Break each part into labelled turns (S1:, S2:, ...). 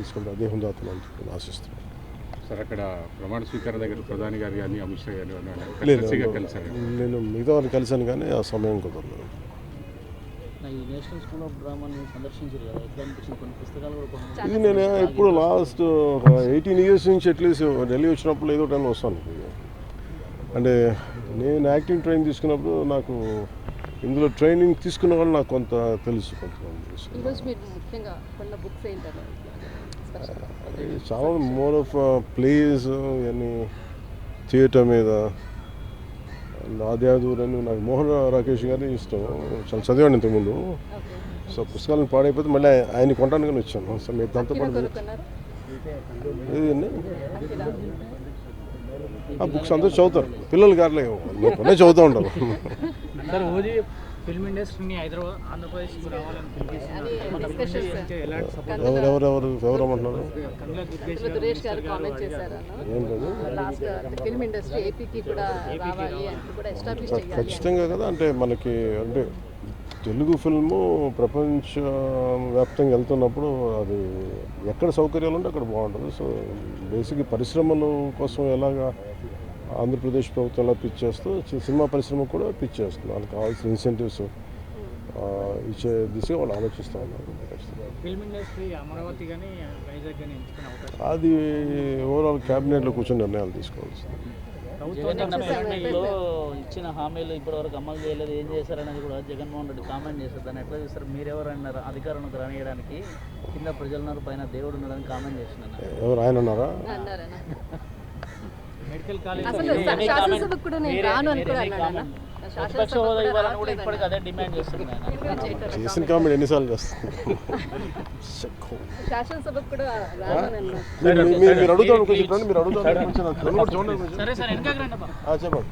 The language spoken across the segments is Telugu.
S1: తీసుకుంటే అదే హుందాతనం అని చెప్పి ఆశిస్తున్నాను.
S2: సార్ అక్కడ ప్రమాణ స్వీకారం దగ్గర ప్రధాని గారు కానీ అమిత్ షా గారు
S1: లేదు,
S2: కలిసారు.
S1: నేను మిగతా వారిని కలిశాను కానీ ఆ సమయం కుదరలేదు.
S3: ఈ నేషనల్ స్కూల్ ఆఫ్ డ్రామాని సందర్శించారు కదా, ఎట్లా అనిపించింది? కొన్ని పుస్తకాలు కూడా
S1: ఇది నేను ఇప్పుడు లాస్ట్ 18 years నుంచి అట్లీస్ట్ ఢిల్లీ వచ్చినప్పుడు ఏదో టైంలో వస్తాను. అంటే నేను యాక్టింగ్ ట్రైనింగ్ తీసుకున్నప్పుడు నాకు ఇందులో ట్రైనింగ్ తీసుకున్న వాళ్ళు నాకు కొంత తెలుసు, చాలా మోర్ ఆఫ్ ప్లేస్ అని థియేటర్ మీద. ఆద్యాదూర్ అని నాకు మోహన్ రాకేష్ గారి ఇష్టం, చాలా చదివాను ఇంతకుముందు. సో పుస్తకాలను పాడైపోతే మళ్ళీ ఆయన కొనడానికి కానీ వచ్చాను. సో మీరు దాంతో పాటు ఏదండి ఆ బుక్స్ అందరూ చదువుతారు, పిల్లలు గారులే కొనే చదువుతూ ఉంటారు.
S3: ఫిల్మ్ ఇండస్ట్రీని హైదరాబాద్ ఆంధ్రప్రదేశ్
S1: ఎవరు ఏమంటున్నారు? ఖచ్చితంగా కదా. అంటే మనకి అంటే తెలుగు ఫిల్ము ప్రపంచ వ్యాప్తంగా వెళ్తున్నప్పుడు అది ఎక్కడ సౌకర్యాలు ఉంటే అక్కడ బాగుంటుంది. సో బేసిక్గా పరిశ్రమల కోసం ఎలాగా ఆంధ్రప్రదేశ్ ప్రభుత్వం ఎలా పిచ్ చేస్తూ సినిమా పరిశ్రమ కూడా పిచ్ చేస్తుంది. వాళ్ళకి కావాల్సిన ఇన్సెంటివ్స్ ఇచ్చే దిశగా వాళ్ళు ఆలోచిస్తూ ఉన్నారు. అది ఓవరాల్ క్యాబినెట్లో కూర్చొని నిర్ణయాలు తీసుకోవాల్సింది.
S3: ఇచ్చిన హామీలు ఇప్పటివరకు అమలు చేయలేదు, ఏం చేశారనేది కూడా జగన్మోహన్ రెడ్డి కామెంట్ చేశారు. దాన్ని ఎట్లా చూస్తారు? మీరెవరు అన్నారు అధికారంలోకి రానియడానికి? కింద ప్రజలున్నారు, పైన దేవుడు ఉన్నాడని కామెంట్ చేస్తున్నారు.
S1: ఎవరు ఆయన అన్నారా?
S3: మెడికల్ కాలేజ్ హోదా ఇవ్వాలని కూడా ఇప్పటికీ అదే డిమాండ్ చేస్తున్నారు.
S1: చేసిన కామెంట్ ఎన్నిసార్లు చేస్తారు? మీరు అడుగుతాను కొంచెం, మీరు అడుగుతాను చెప్పండి.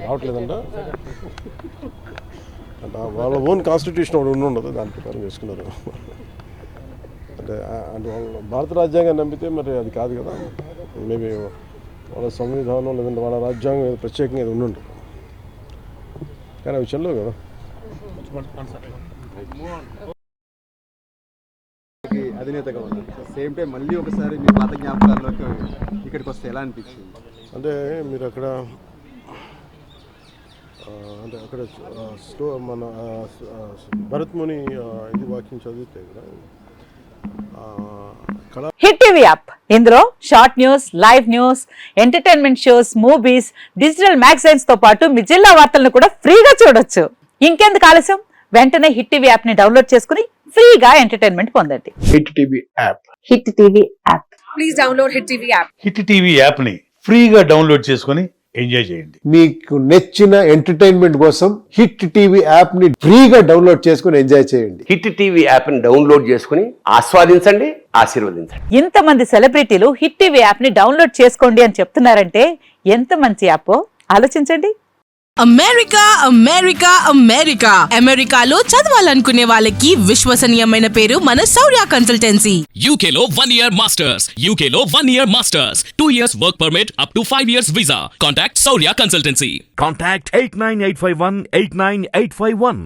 S1: రావట్లేదంట అంటే వాళ్ళ ఓన్ కాన్స్టిట్యూషన్ ఒకటి ఉండదు, దాని ప్రకారం చేసుకున్నారు. అంటే వాళ్ళు భారత రాజ్యాంగాన్ని నమ్మితే మరి అది కాదు కదా. మేబీ వాళ్ళ సంవిధానం లేదంటే వాళ్ళ రాజ్యాంగం ఏదో ప్రత్యేకంగా ఏది ఉండుంటుంది, కానీ అవి చెల్లవు కదా.
S4: అధినేతగా ఉన్నారు, సేమ్ టైం మళ్ళీ ఒకసారి మీ పాత జ్ఞాపకాల్లోకి ఇక్కడికి వస్తే ఎలా అనిపించింది?
S1: అంటే మీరు అక్కడ అంటే అక్కడ మన భరత్ ముని ఇది వాక్యం చదివితే కూడా
S5: హిట్ టీవీ యాప్, ఇందులో short news, live news, entertainment shows, movies, digital magazines తో పాటు మీ జిల్లా వార్తలను కూడా ఫ్రీగా చూడొచ్చు. ఇంకెందుకు ఆలస్యం? వెంటనే హిట్ టీవీ యాప్ ని డౌన్లోడ్ చేసుకుని ఫ్రీగా ఎంటర్టైన్మెంట్ పొందండి.
S1: Hit TV app.
S5: Hit TV app.
S6: Please download hit TV app.
S7: Hit TV app ని ఫ్రీగా డౌన్లోడ్ చేసుకుని ఎంజాయ్ చేయండి.
S8: మీకు నచ్చిన ఎంటర్టైన్మెంట్ కోసం హిట్ టీవీ యాప్ ని ఫ్రీగా డౌన్లోడ్ చేసుకుని ఎంజాయ్ చేయండి.
S9: హిట్ టీవీ యాప్ ని డౌన్లోడ్ చేసుకుని ఆస్వాదించండి, ఆశీర్వదించండి.
S5: ఇంతమంది సెలబ్రిటీలు హిట్ టీవీ యాప్ ని డౌన్లోడ్ చేసుకోండి అని చెప్తున్నారంటే ఎంత మంచి యాప్ ఆలోచించండి.
S6: అమెరికా అమెరికా అమెరికా అమెరికాలో చదవాలనుకునే వాళ్ళకి విశ్వసనీయమైన పేరు మన శౌర్య కన్సల్టెన్సీ.
S10: UK లో 1 year masters, UK లో 1 year masters, 2 years work permit up to 5 years visa. Contact Saurya Consultancy.
S11: Contact 89851 89851.